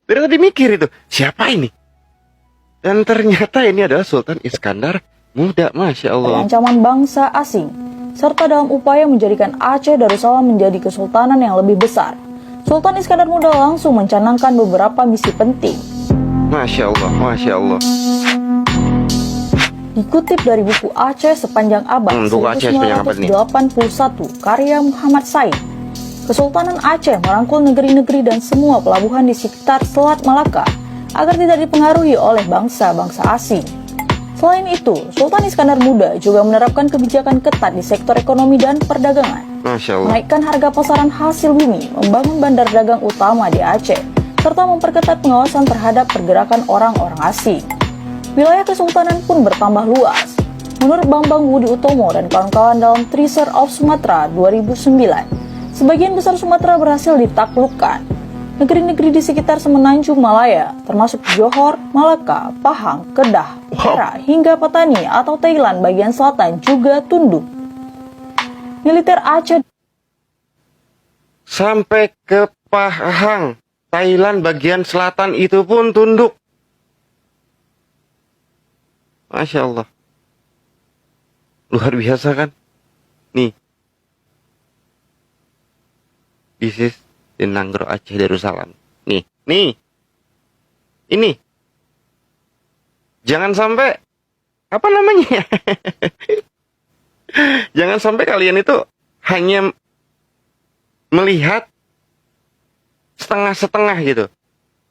Dari tadi mikir itu, siapa ini? Dan ternyata ini adalah Sultan Iskandar Muda, Masya dari Allah. ancaman bangsa asing, serta dalam upaya menjadikan Aceh Darussalam menjadi kesultanan yang lebih besar. Sultan Iskandar Muda langsung mencanangkan beberapa misi penting. Masya Allah, Masya Allah. Dikutip dari buku Aceh Sepanjang Abad Buku Aceh Sepanjang Abad nih. 1981 karya Muhammad Said, Kesultanan Aceh merangkul negeri-negeri dan semua pelabuhan di sekitar Selat Malaka agar tidak dipengaruhi oleh bangsa-bangsa asing. Selain itu, Sultan Iskandar Muda juga menerapkan kebijakan ketat di sektor ekonomi dan perdagangan, Masya Allah. menaikkan harga pasaran hasil bumi, membangun bandar dagang utama di Aceh, serta memperketat pengawasan terhadap pergerakan orang-orang asing. Wilayah kesultanan pun bertambah luas. Menurut Bambang Budi Utomo dan kawan-kawan dalam Treasure of Sumatra 2009, sebagian besar Sumatera berhasil ditaklukkan. Negeri-negeri di sekitar Semenanjung Malaya, termasuk Johor, Malaka, Pahang, Kedah, Perak, hingga Patani atau Thailand bagian selatan juga tunduk. Militer Aceh Sampai ke Pahang, Thailand bagian selatan itu pun tunduk. Masya Allah. Luar biasa kan? Nih. This is the Nanggro Aceh Darussalam. Nih. Ini. Jangan sampai, apa namanya? Jangan sampai kalian itu hanya melihat setengah-setengah gitu.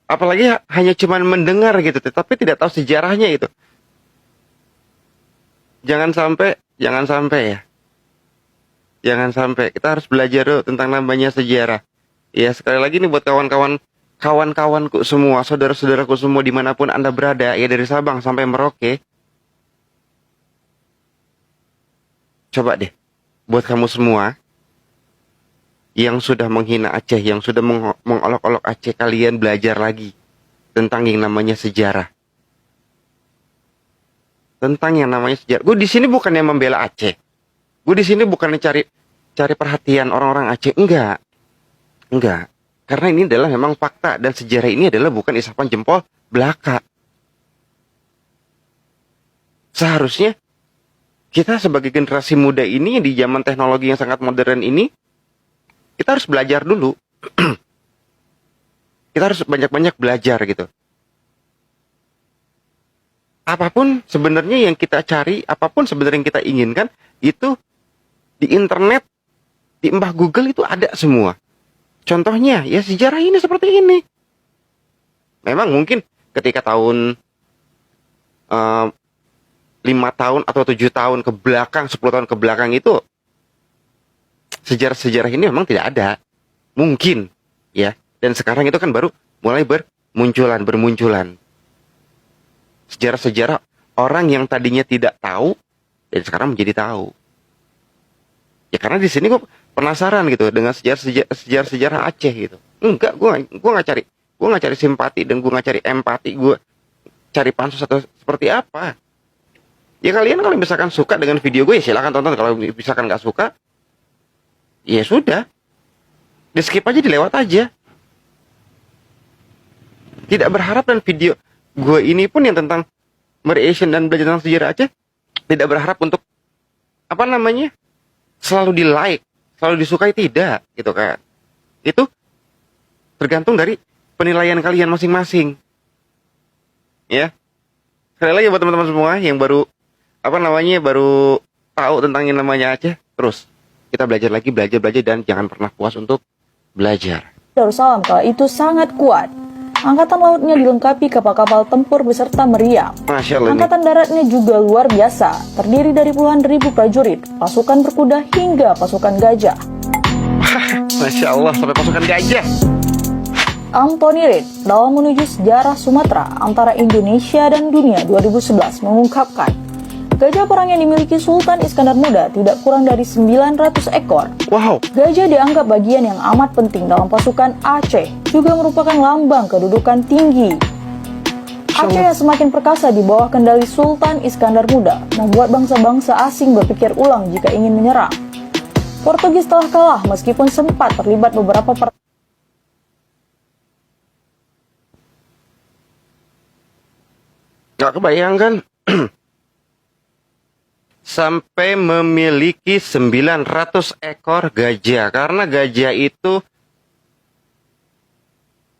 Apalagi hanya cuman mendengar gitu, tapi tidak tahu sejarahnya gitu. Jangan sampai ya. Jangan sampai. Kita harus belajar dulu tentang namanya sejarah. Ya, sekali lagi nih buat kawan-kawanku semua, saudara-saudaraku semua dimanapun Anda berada, ya dari Sabang sampai Merauke. Coba deh, buat kamu semua yang sudah menghina Aceh, yang sudah mengolok-olok Aceh, kalian belajar lagi tentang yang namanya sejarah. Tentang yang namanya sejarah. Gue di sini bukannya membela Aceh. Gue di sini bukannya cari perhatian orang-orang Aceh. Enggak. Karena ini adalah memang fakta dan sejarah ini adalah bukan isapan jempol belaka. Seharusnya kita sebagai generasi muda ini di zaman teknologi yang sangat modern ini, kita harus belajar dulu. Kita harus banyak-banyak belajar gitu. Apapun sebenarnya yang kita cari, apapun sebenarnya yang kita inginkan, itu di internet, di Mbah Google itu ada semua. Contohnya, ya sejarah ini seperti ini. Memang mungkin ketika tahun 5 tahun atau 7 tahun ke belakang, 10 tahun ke belakang itu, sejarah-sejarah ini memang tidak ada. Mungkin, ya. Dan sekarang itu kan baru mulai bermunculan. Sejarah-sejarah orang yang tadinya tidak tahu dan sekarang menjadi tahu. Ya karena di sini gue penasaran gitu dengan sejarah Aceh gitu. Enggak, gue nggak cari simpati dan gue nggak cari empati, gue cari pansus atau seperti apa. Ya kalian kalau misalkan suka dengan video gue ya silakan tonton, kalau misalkan nggak suka ya sudah, di skip aja, dilewat aja. Tidak berharap dan video gue ini pun yang tentang mereaction dan belajar tentang sejarah Aceh tidak berharap untuk apa namanya selalu di like, selalu disukai, tidak gitu kan. Itu tergantung dari penilaian kalian masing-masing. Ya. Sekali lagi buat teman-teman semua yang baru baru tahu tentang yang namanya Aceh, terus kita belajar lagi, belajar dan jangan pernah puas untuk belajar. Darussalam kala itu sangat kuat. Angkatan lautnya dilengkapi kapal-kapal tempur beserta meriam. Masya Allah. Angkatan daratnya juga luar biasa, terdiri dari puluhan ribu prajurit, pasukan berkuda hingga pasukan gajah. Masya Allah, sampai pasukan gajah. Anthony Reid dalam menuju sejarah Sumatera antara Indonesia dan dunia 2011 mengungkapkan, gajah perang yang dimiliki Sultan Iskandar Muda tidak kurang dari 900 ekor. Wow. Gajah dianggap bagian yang amat penting dalam pasukan Aceh, juga merupakan lambang kedudukan tinggi. Aceh yang semakin perkasa di bawah kendali Sultan Iskandar Muda membuat bangsa-bangsa asing berpikir ulang jika ingin menyerang. Portugis telah kalah meskipun sempat terlibat beberapa Nggak kebayang kan? Sampai memiliki 900 ekor gajah. Karena gajah itu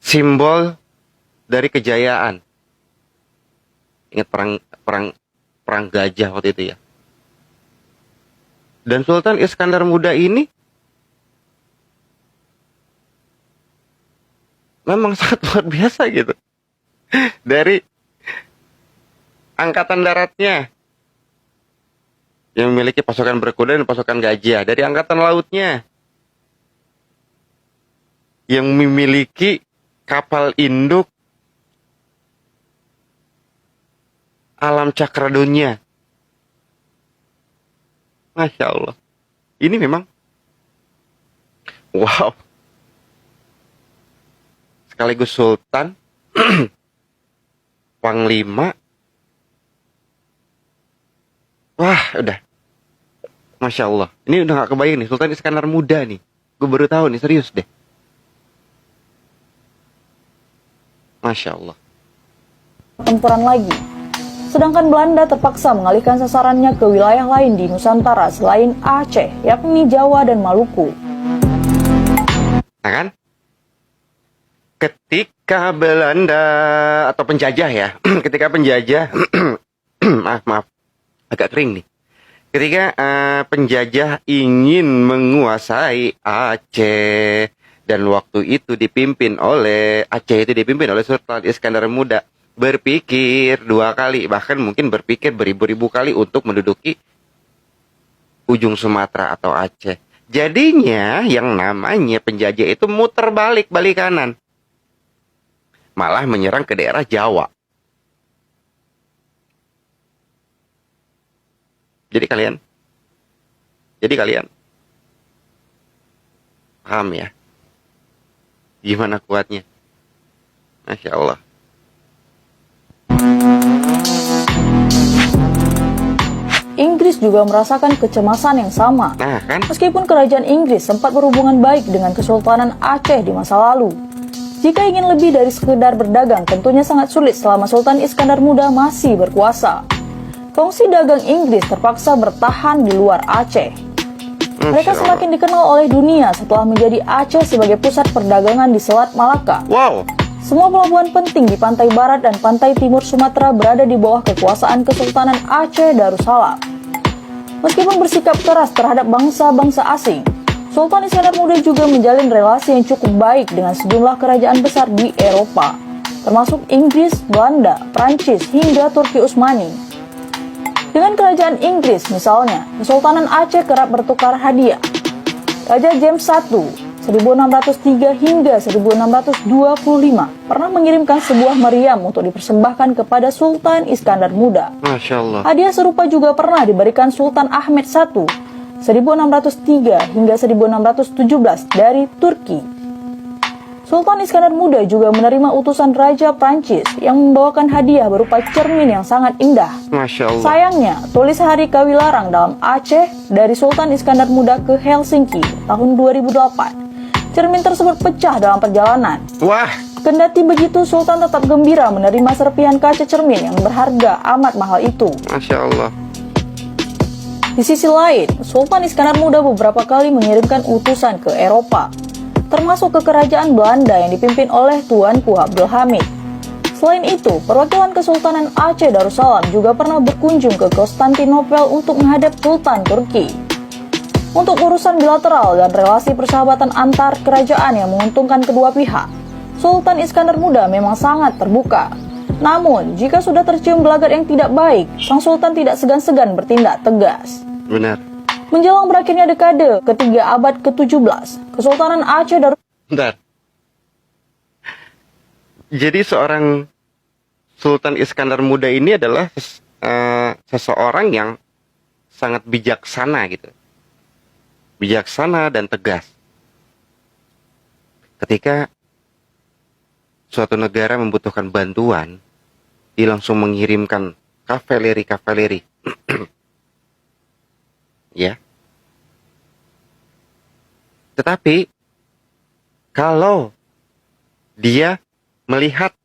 simbol dari kejayaan. Ingat perang gajah waktu itu ya. Dan Sultan Iskandar Muda ini memang sangat luar biasa gitu. Dari angkatan daratnya yang memiliki pasukan berkuda dan pasukan gajah, dari angkatan lautnya yang memiliki kapal induk alam cakra dunia. Masya Allah. Ini memang wow. Sekaligus sultan, panglima. Wah, udah. Masya Allah. Ini udah gak kebayang nih, Sultan Iskandar Muda nih. Gue baru tahu nih, serius deh. Masya Allah. Pertempuran lagi. Sedangkan Belanda terpaksa mengalihkan sasarannya ke wilayah lain di Nusantara selain Aceh, yakni Jawa dan Maluku. Nah kan? Ketika Belanda atau penjajah ya, ketika penjajah, maaf, agak kering nih. Ketika penjajah ingin menguasai Aceh dan waktu itu dipimpin oleh Sultan Iskandar Muda, berpikir 2 kali, bahkan mungkin berpikir beribu-ribu kali untuk menduduki ujung Sumatera atau Aceh. Jadinya yang namanya penjajah itu muter balik kanan, malah menyerang ke daerah Jawa. Jadi kalian paham ya gimana kuatnya. Masya Allah. Inggris juga merasakan kecemasan yang sama. Nah kan? Meskipun kerajaan Inggris sempat berhubungan baik dengan Kesultanan Aceh di masa lalu. Jika ingin lebih dari sekedar berdagang, tentunya sangat sulit selama Sultan Iskandar Muda masih berkuasa. Kongsi dagang Inggris terpaksa bertahan di luar Aceh. Mereka semakin dikenal oleh dunia setelah menjadi Aceh sebagai pusat perdagangan di Selat Malaka. Wow. Semua pelabuhan penting di pantai barat dan pantai timur Sumatera berada di bawah kekuasaan Kesultanan Aceh Darussalam. Meskipun bersikap keras terhadap bangsa-bangsa asing, Sultan Iskandar Muda juga menjalin relasi yang cukup baik dengan sejumlah kerajaan besar di Eropa, termasuk Inggris, Belanda, Prancis, hingga Turki Utsmani. Dengan kerajaan Inggris misalnya, Kesultanan Aceh kerap bertukar hadiah. Raja James I 1603 hingga 1625 pernah mengirimkan sebuah meriam untuk dipersembahkan kepada Sultan Iskandar Muda. Masya Allah. Hadiah serupa juga pernah diberikan Sultan Ahmed I 1603 hingga 1617 dari Turki. Sultan Iskandar Muda juga menerima utusan Raja Prancis yang membawakan hadiah berupa cermin yang sangat indah. Masya Allah. Sayangnya, tulis hari Kawilarang dalam Aceh dari Sultan Iskandar Muda ke Helsinki tahun 2008. Cermin tersebut pecah dalam perjalanan. Wah. Kendati begitu, Sultan tetap gembira menerima serpihan kaca cermin yang berharga amat mahal itu. Masya Allah. Di sisi lain, Sultan Iskandar Muda beberapa kali mengirimkan utusan ke Eropa, termasuk ke kerajaan Belanda yang dipimpin oleh Tuanku Abdul Hamid. Selain itu, perwakilan Kesultanan Aceh Darussalam juga pernah berkunjung ke Konstantinopel untuk menghadap Sultan Turki. Untuk urusan bilateral dan relasi persahabatan antar kerajaan yang menguntungkan kedua pihak, Sultan Iskandar Muda memang sangat terbuka. Namun, jika sudah tercium gelagat yang tidak baik, sang Sultan tidak segan-segan bertindak tegas. Benar. Menjelang berakhirnya dekade ketiga abad ke-17, Kesultanan Aceh Darussalam. Bentar. Jadi seorang Sultan Iskandar Muda ini adalah seseorang yang sangat bijaksana gitu. Bijaksana dan tegas. Ketika suatu negara membutuhkan bantuan, dia langsung mengirimkan kavaleri. Ya. Tetapi kalau dia melihat